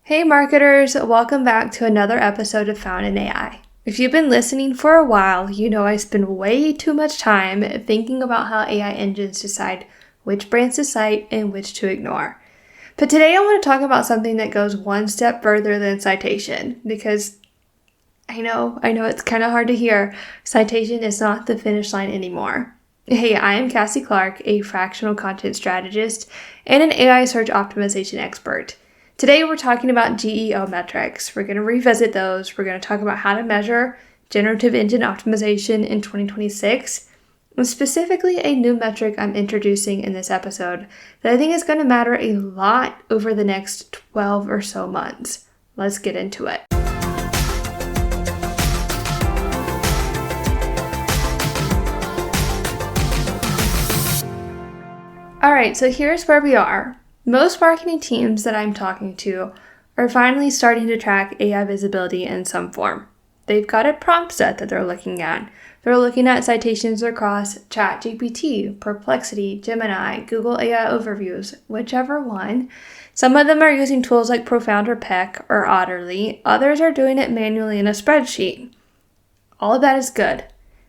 Hey marketers, welcome back to another episode of Found in AI. If you've been listening for a while, you know I spend way too much time thinking about how AI engines decide which brands to cite and which to ignore. But today I want to talk about something that goes one step further than citation, because I know it's kind of hard to hear. Citation is not the finish line anymore. Hey, I am Cassie Clark, a fractional content strategist and an AI search optimization expert. Today we're talking about GEO metrics. We're going to revisit those. We're going to talk about how to measure generative engine optimization in 2026, and specifically a new metric I'm introducing in this episode that I think is going to matter a lot over the next 12 or so months. Let's get into it. Alright, so here's where we are. Most marketing teams that I'm talking to are finally starting to track AI visibility in some form. They've got a prompt set that they're looking at. They're looking at citations across ChatGPT, Perplexity, Gemini, Google AI overviews, whichever one. Some of them are using tools like Profound or Peck or Otterly. Others are doing it manually in a spreadsheet. All of that is good.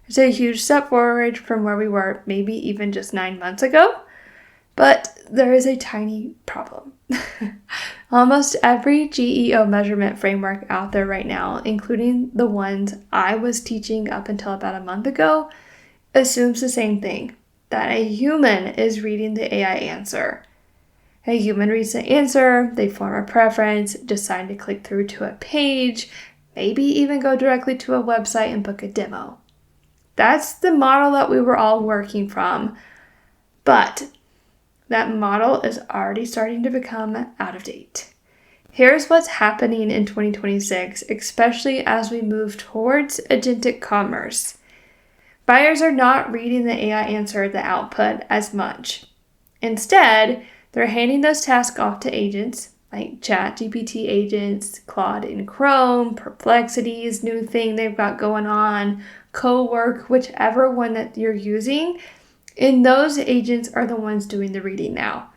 It's a huge step forward from where we were maybe even just 9 months ago. But there is a tiny problem. Almost every GEO measurement framework out there right now, including the ones I was teaching up until about a month ago, assumes the same thing, that a human is reading the AI answer. A human reads the answer, they form a preference, decide to click through to a page, maybe even go directly to a website and book a demo. That's the model that we were all working from. But that model is already starting to become out of date. Here's what's happening in 2026, especially as we move towards agentic commerce. Buyers are not reading the AI answer at the output as much. Instead, they're handing those tasks off to agents like ChatGPT agents, Claude in Chrome, Perplexity's new thing they've got going on, Cowork, whichever one that you're using. And those agents are the ones doing the reading now.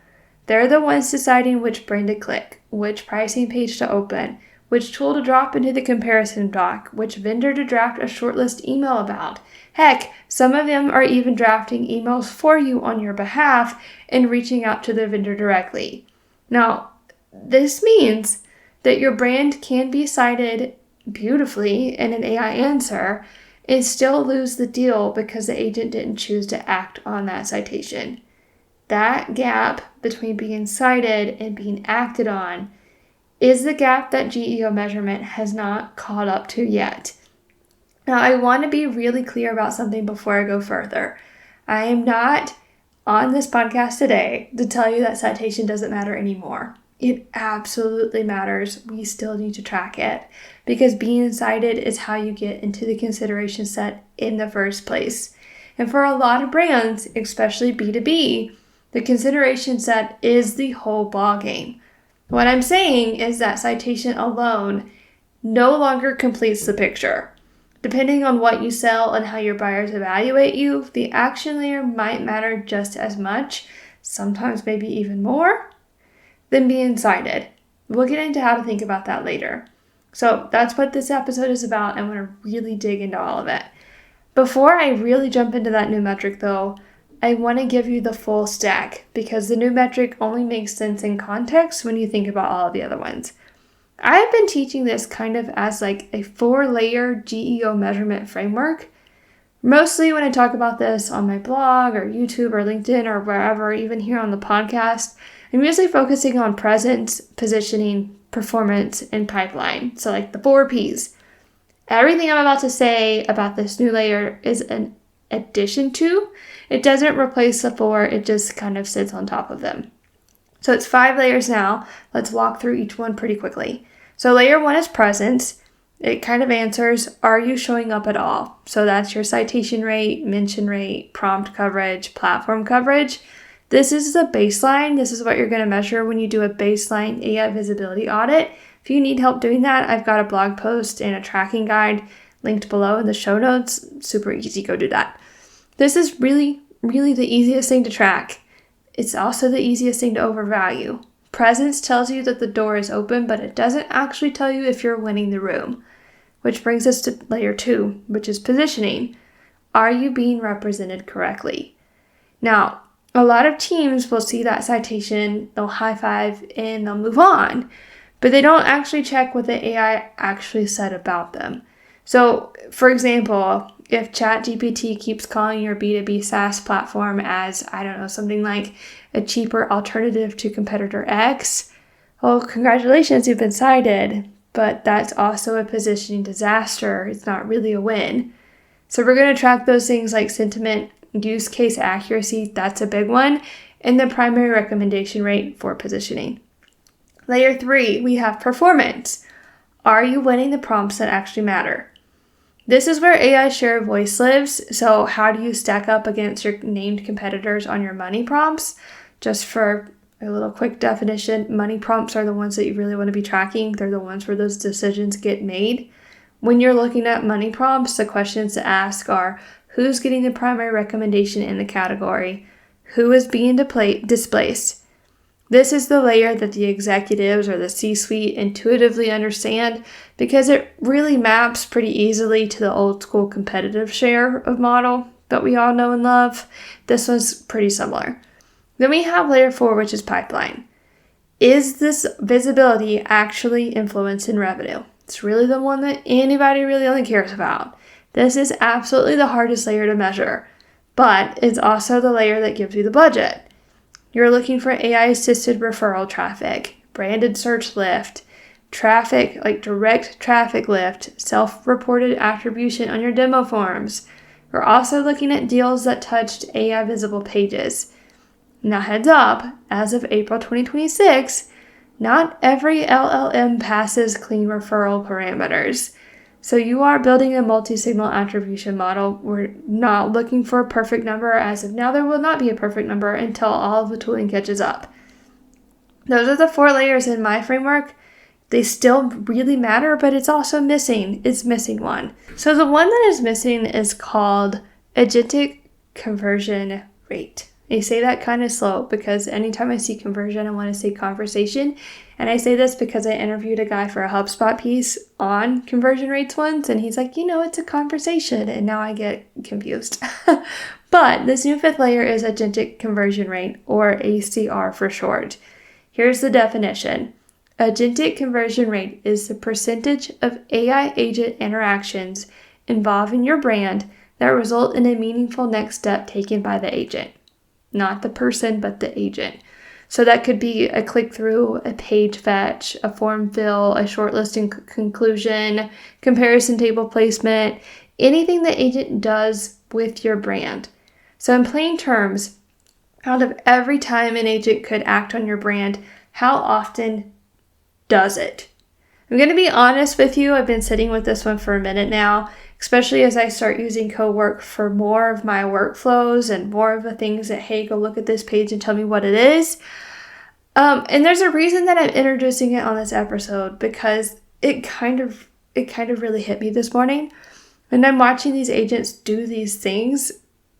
They're the ones deciding which brand to click, which pricing page to open, which tool to drop into the comparison doc, which vendor to draft a shortlist email about. Heck, some of them are even drafting emails for you on your behalf and reaching out to the vendor directly. Now, this means that your brand can be cited beautifully in an AI answer and still lose the deal because the agent didn't choose to act on that citation. That gap between being cited and being acted on is the gap that GEO measurement has not caught up to yet. Now, I want to be really clear about something before I go further. I am not on this podcast today to tell you that citation doesn't matter anymore. It absolutely matters. We still need to track it because being cited is how you get into the consideration set in the first place. And for a lot of brands, especially B2B, the consideration set is the whole ballgame. What I'm saying is that citation alone no longer completes the picture. Depending on what you sell and how your buyers evaluate you, the action layer might matter just as much, sometimes maybe even more, than being cited. We'll get into how to think about that later. So that's what this episode is about. I want to really dig into all of it. Before I really jump into that new metric though, I want to give you the full stack because the new metric only makes sense in context when you think about all of the other ones. I've been teaching this kind of as like a 4-layer GEO measurement framework. Mostly when I talk about this on my blog or YouTube or LinkedIn or wherever, even here on the podcast, I'm usually focusing on presence, positioning, performance, and pipeline. So like the 4 Ps. Everything I'm about to say about this new layer is an addition to. It doesn't replace the 4, it just kind of sits on top of them. So it's 5 layers now. Let's walk through each one pretty quickly. So layer 1 is presence. It kind of answers, are you showing up at all? So that's your citation rate, mention rate, prompt coverage, platform coverage. This is the baseline. This is what you're going to measure when you do a baseline AI visibility audit. If you need help doing that, I've got a blog post and a tracking guide linked below in the show notes. Super easy, go do that. This is really, really the easiest thing to track. It's also the easiest thing to overvalue. Presence tells you that the door is open, but it doesn't actually tell you if you're winning the room. Which brings us to layer 2, which is positioning. Are you being represented correctly? Now, a lot of teams will see that citation, they'll high five, and they'll move on, but they don't actually check what the AI actually said about them. So, for example, if ChatGPT keeps calling your B2B SaaS platform as, something like a cheaper alternative to competitor X, well, congratulations, you've been cited, but that's also a positioning disaster. It's not really a win. So we're going to track those things like sentiment, use case accuracy, that's a big one, and the primary recommendation rate for positioning. Layer 3, we have performance. Are you winning the prompts that actually matter? This is where AI share of voice lives. So how do you stack up against your named competitors on your money prompts? Just for a little quick definition, money prompts are the ones that you really want to be tracking. They're the ones where those decisions get made. When you're looking at money prompts, the questions to ask are, who's getting the primary recommendation in the category? Who is being displaced? This is the layer that the executives or the C-suite intuitively understand because it really maps pretty easily to the old school competitive share of model that we all know and love. This one's pretty similar. Then we have layer 4, which is pipeline. Is this visibility actually influencing revenue? It's really the one that anybody really only cares about. This is absolutely the hardest layer to measure, but it's also the layer that gives you the budget. You're looking for AI-assisted referral traffic, branded search lift, traffic, like direct traffic lift, self-reported attribution on your demo forms. We're also looking at deals that touched AI visible pages. Now heads up, as of April 2026, not every LLM passes clean referral parameters. So you are building a multi-signal attribution model. We're not looking for a perfect number. As of now, there will not be a perfect number until all of the tooling catches up. Those are the 4 layers in my framework. They still really matter, but it's also missing. It's missing one. So the one that is missing is called Agentic Conversion Rate. I say that kind of slow because anytime I see conversion, I want to say conversation. And I say this because I interviewed a guy for a HubSpot piece on conversion rates once, and he's like, it's a conversation. And now I get confused. But this new 5th layer is Agentic Conversion Rate, or ACR for short. Here's the definition. Agentic Conversion Rate is the percentage of AI agent interactions involving your brand that result in a meaningful next step taken by the agent. Not the person, but the agent. So that could be a click-through, a page fetch, a form fill, a shortlisting conclusion, comparison table placement, anything the agent does with your brand. So in plain terms, out of every time an agent could act on your brand, how often does it? I'm going to be honest with you, I've been sitting with this one for a minute now, especially as I start using Cowork for more of my workflows and more of the things that, hey, go look at this page and tell me what it is. And there's a reason that I'm introducing it on this episode because it kind of really hit me this morning. When I'm watching these agents do these things,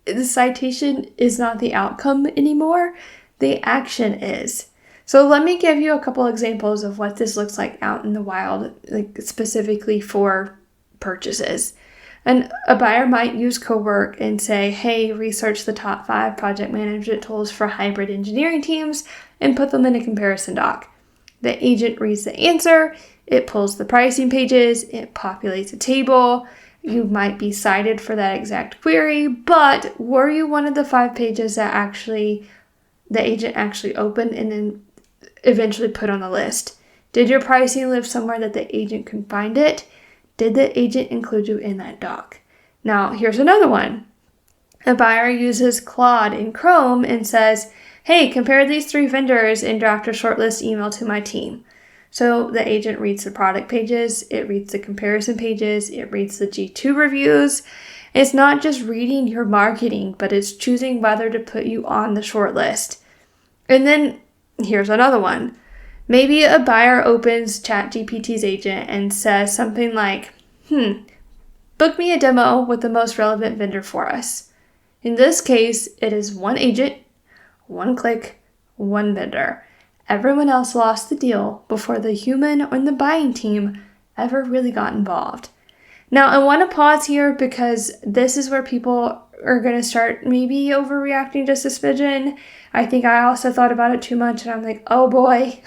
the citation is not the outcome anymore. The action is. So let me give you a couple examples of what this looks like out in the wild, like specifically for purchases. And a buyer might use Cowork and say, hey, research the top 5 project management tools for hybrid engineering teams and put them in a comparison doc. The agent reads the answer, it pulls the pricing pages, it populates a table. You might be cited for that exact query, but were you one of the 5 pages that the agent actually opened and then eventually put on the list? Did your pricing live somewhere that the agent can find it? Did the agent include you in that doc? Now, here's another one. A buyer uses Claude in Chrome and says, hey, compare these 3 vendors and draft a shortlist email to my team. So the agent reads the product pages, it reads the comparison pages, it reads the G2 reviews. It's not just reading your marketing, but it's choosing whether to put you on the shortlist. And then here's another one. Maybe a buyer opens ChatGPT's agent and says something like, book me a demo with the most relevant vendor for us. In this case, it is one agent, one click, one vendor. everyone else lost the deal before the human or the buying team ever really got involved. Now, I want to pause here because this is where people are going to start maybe overreacting just a smidgen. I think I also thought about it too much and I'm like, oh boy,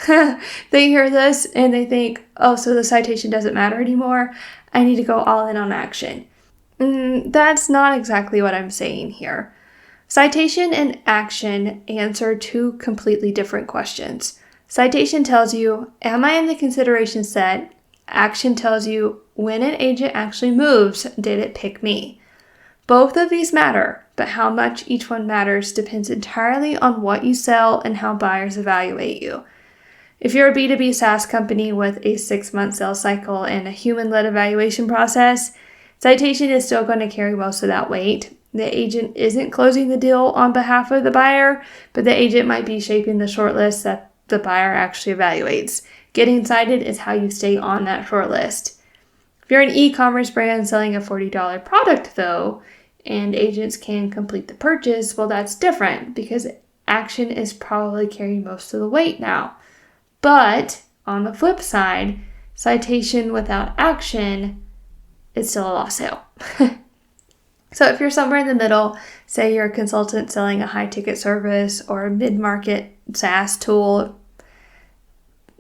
they hear this and they think, oh, so the citation doesn't matter anymore. I need to go all in on action. That's not exactly what I'm saying here. Citation and action answer two completely different questions. Citation tells you, am I in the consideration set? Action tells you, when an agent actually moves, did it pick me? Both of these matter, but how much each one matters depends entirely on what you sell and how buyers evaluate you. If you're a B2B SaaS company with a 6-month sales cycle and a human-led evaluation process, citation is still going to carry most of that weight. The agent isn't closing the deal on behalf of the buyer, but the agent might be shaping the shortlist that the buyer actually evaluates. Getting cited is how you stay on that shortlist. If you're an e-commerce brand selling a $40 product, though, and agents can complete the purchase, well, that's different because action is probably carrying most of the weight now. But on the flip side, citation without action is still a lost sale. So if you're somewhere in the middle, say you're a consultant selling a high-ticket service or a mid-market SaaS tool,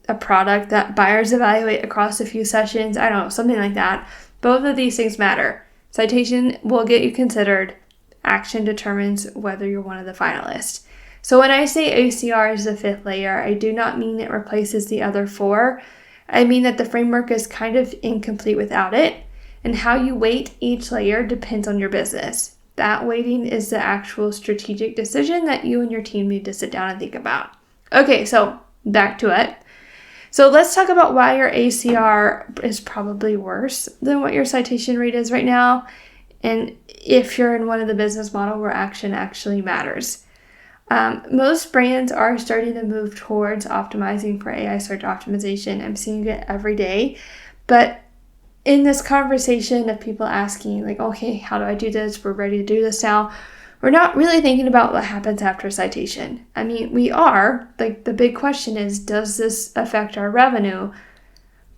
a product that buyers evaluate across a few sessions, I don't know, something like that, both of these things matter. Citation will get you considered. Action determines whether you're one of the finalists. So when I say ACR is the fifth layer, I do not mean it replaces the other four. I mean that the framework is kind of incomplete without it, and how you weight each layer depends on your business. That weighting is the actual strategic decision that you and your team need to sit down and think about. Okay, so back to it. So let's talk about why your ACR is probably worse than what your citation rate is right now, and if you're in one of the business model where action actually matters. Most brands are starting to move towards optimizing for AI search optimization. I'm seeing it every day, but in this conversation of people asking like, okay, how do I do this? We're ready to do this now. We're not really thinking about what happens after citation. I mean, we are, like the big question is, does this affect our revenue?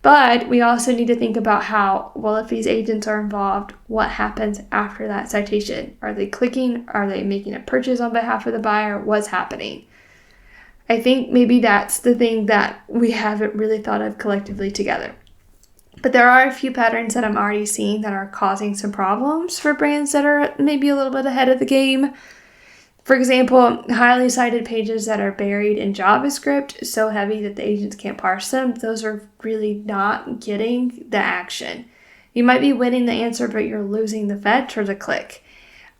But we also need to think about how, well, if these agents are involved, what happens after that citation? Are they clicking? Are they making a purchase on behalf of the buyer? What's happening? I think maybe that's the thing that we haven't really thought of collectively together. But there are a few patterns that I'm already seeing that are causing some problems for brands that are maybe a little bit ahead of the game. For example, highly cited pages that are buried in JavaScript so heavy that the agents can't parse them, those are really not getting the action. You might be winning the answer, but you're losing the fetch or the click.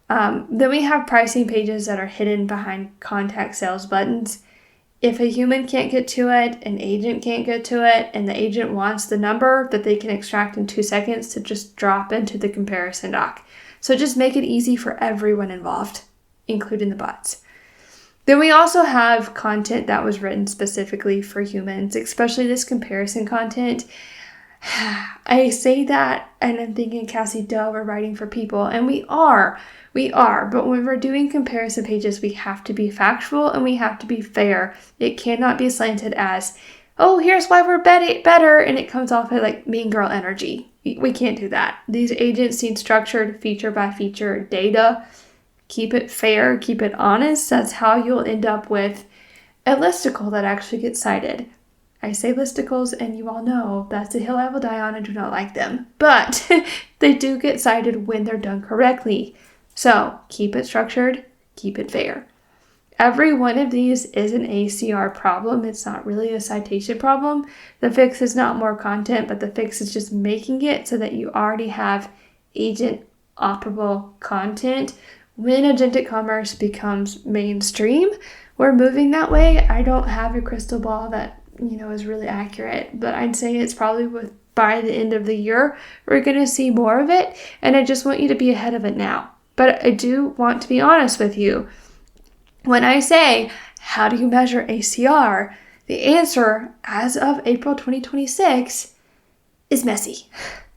Then we have pricing pages that are hidden behind contact sales buttons. If a human can't get to it, an agent can't get to it, and the agent wants the number that they can extract in 2 seconds to just drop into the comparison doc. So just make it easy for everyone involved, including the bots. Then we also have content that was written specifically for humans, especially this comparison content. I say that and I'm thinking, Cassie, duh, we're writing for people. And we are. But when we're doing comparison pages, we have to be factual and we have to be fair. It cannot be slanted as, oh, here's why we're better. And it comes off of like mean girl energy. We can't do that. These agents need structured feature by feature data. Keep it fair, keep it honest. That's how you'll end up with a listicle that actually gets cited. I say listicles and you all know that's a hill I will die on. I do not like them. But they do get cited when they're done correctly. So keep it structured, keep it fair. Every one of these is an ACR problem. It's not really a citation problem. The fix is not more content, but the fix is just making it so that you already have agent operable content. When agentic commerce becomes mainstream, we're moving that way. I don't have a crystal ball that, is really accurate, but I'd say it's probably by the end of the year, we're going to see more of it. And I just want you to be ahead of it now. But I do want to be honest with you. When I say, how do you measure ACR? The answer, as of April 2026, is messy.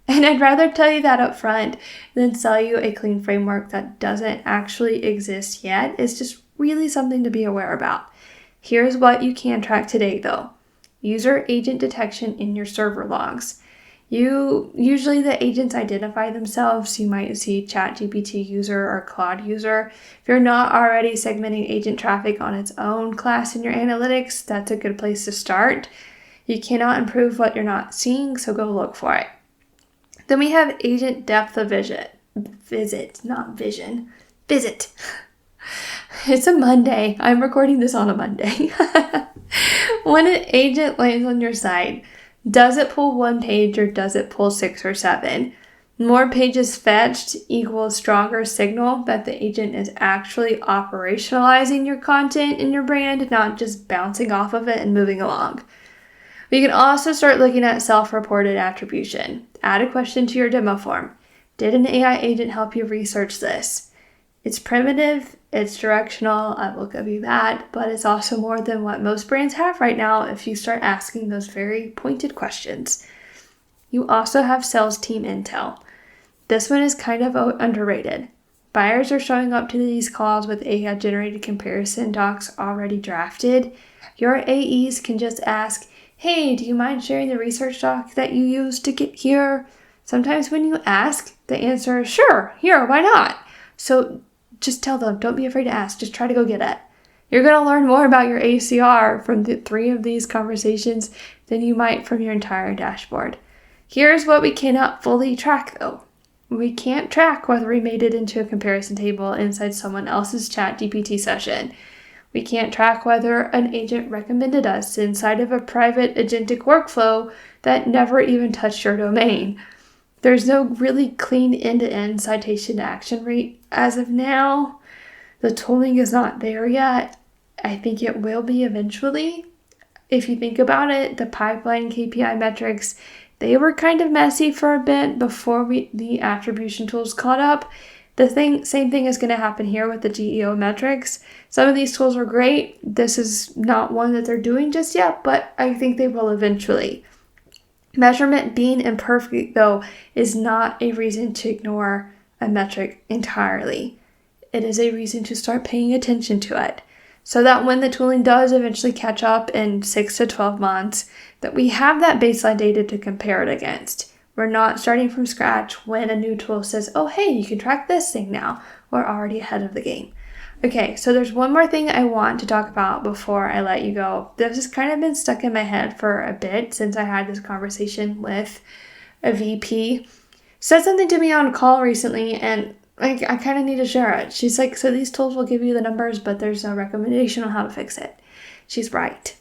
And I'd rather tell you that up front than sell you a clean framework that doesn't actually exist yet. It's just really something to be aware about. Here's what you can track today though. User agent detection in your server logs. Usually the agents identify themselves. You might see ChatGPT user or Claude user. If you're not already segmenting agent traffic on its own class in your analytics, that's a good place to start. You cannot improve what you're not seeing, so go look for it. Then we have agent depth of visit. It's a Monday. I'm recording this on a Monday. When an agent lands on your site, does it pull one page or does it pull 6 or 7? More pages fetched equals stronger signal that the agent is actually operationalizing your content in your brand, not just bouncing off of it and moving along. We can also start looking at self-reported attribution. Add a question to your demo form. Did an AI agent help you research this? It's primitive, it's directional, I will give you that, but it's also more than what most brands have right now if you start asking those very pointed questions. You also have sales team intel. This one is kind of underrated. Buyers are showing up to these calls with AI-generated comparison docs already drafted. Your AEs can just ask, hey, do you mind sharing the research doc that you used to get here? Sometimes when you ask, the answer is sure, here, why not? So just tell them, don't be afraid to ask, just try to go get it. You're going to learn more about your ACR from the 3 of these conversations than you might from your entire dashboard. Here's what we cannot fully track though. We can't track whether we made it into a comparison table inside someone else's ChatGPT session. We can't track whether an agent recommended us inside of a private agentic workflow that never even touched your domain. There's no really clean end-to-end citation to action rate as of now. The tooling is not there yet. I think it will be eventually. If you think about it, the pipeline KPI metrics, they were kind of messy for a bit before the attribution tools caught up. Same thing is going to happen here with the GEO metrics. Some of these tools are great. This is not one that they're doing just yet, but I think they will eventually. Measurement being imperfect, though, is not a reason to ignore a metric entirely. It is a reason to start paying attention to it, so that when the tooling does eventually catch up in 6 to 12 months, that we have that baseline data to compare it against. We're not starting from scratch when a new tool says, oh, hey, you can track this thing now. We're already ahead of the game. Okay, so there's one more thing I want to talk about before I let you go. This has kind of been stuck in my head for a bit since I had this conversation with a VP. Said something to me on a call recently, and I kind of need to share it. She's like, so these tools will give you the numbers, but there's no recommendation on how to fix it. She's right.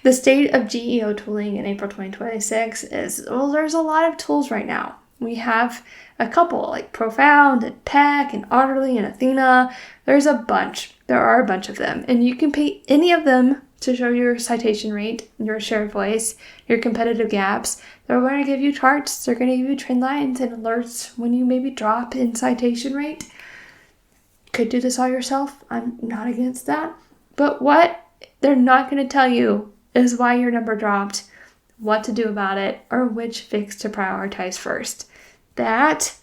The state of GEO tooling in April 2026 is, well, there's a lot of tools right now. We have a couple like Profound and Peck and Otterly and Athena. There are a bunch of them, and you can pay any of them to show your citation rate, your share of voice, your competitive gaps. They're going to give you charts, they're going to give you trend lines and alerts when you maybe drop in citation rate. Could do this all yourself. I'm not against that. But what they're not going to tell you is why your number dropped, what to do about it, or which fix to prioritize first. That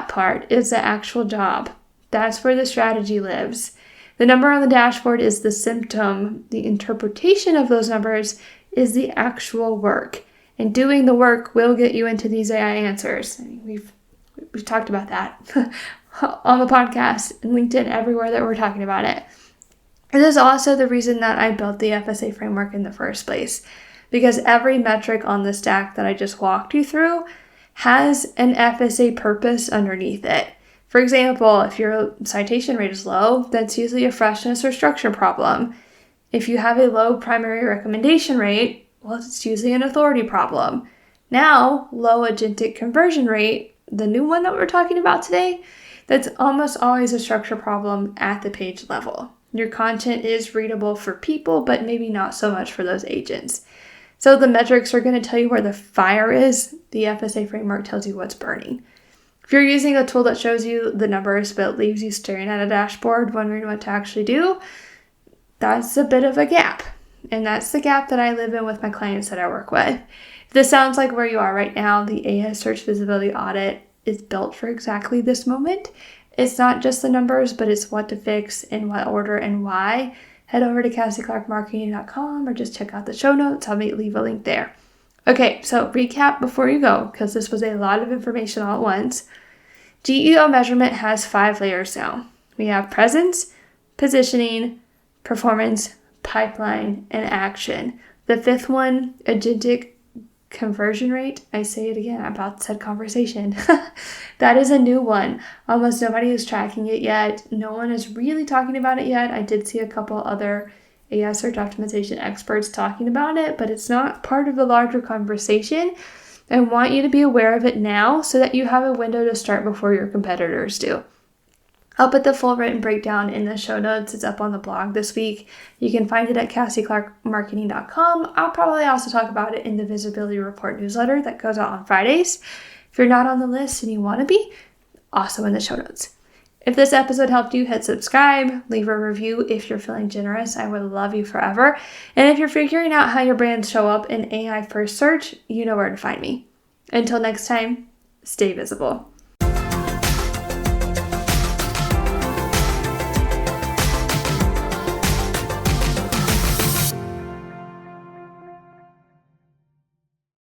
part is the actual job. That's where the strategy lives. The number on the dashboard is the symptom. The interpretation of those numbers is the actual work. And doing the work will get you into these AI answers. I mean, we've talked about that on the podcast and LinkedIn, everywhere that we're talking about it. And this is also the reason that I built the FSA framework in the first place, because every metric on the stack that I just walked you through has an FSA purpose underneath it. For example, if your citation rate is low, that's usually a freshness or structure problem. If you have a low primary recommendation rate, well, it's usually an authority problem. Now, low agentic conversion rate, the new one that we're talking about today, that's almost always a structure problem at the page level. Your content is readable for people, but maybe not so much for those agents. So the metrics are going to tell you where the fire is. The FSA framework tells you what's burning. If you're using a tool that shows you the numbers but leaves you staring at a dashboard wondering what to actually do, that's a bit of a gap. And that's the gap that I live in with my clients that I work with. If this sounds like where you are right now, the AI Search Visibility Audit is built for exactly this moment. It's not just the numbers, but it's what to fix, in what order, and why. Head over to CassieClarkMarketing.com or just check out the show notes. I'll leave a link there. Okay, so recap before you go, because this was a lot of information all at once. GEO measurement has 5 layers now. We have presence, positioning, performance, pipeline, and action. The 5th one, Agentic Conversion Rate. I say it again, I about said conversation. That is a new one. Almost nobody is tracking it yet. No one is really talking about it yet. I did see a couple other AI search optimization experts talking about it, but it's not part of the larger conversation. I want you to be aware of it now so that you have a window to start before your competitors do. I'll put the full written breakdown in the show notes. It's up on the blog this week. You can find it at CassieClarkMarketing.com. I'll probably also talk about it in the Visibility Report newsletter that goes out on Fridays. If you're not on the list and you want to be, also in the show notes. If this episode helped you, hit subscribe, leave a review if you're feeling generous. I would love you forever. And if you're figuring out how your brands show up in AI first search, you know where to find me. Until next time, stay visible.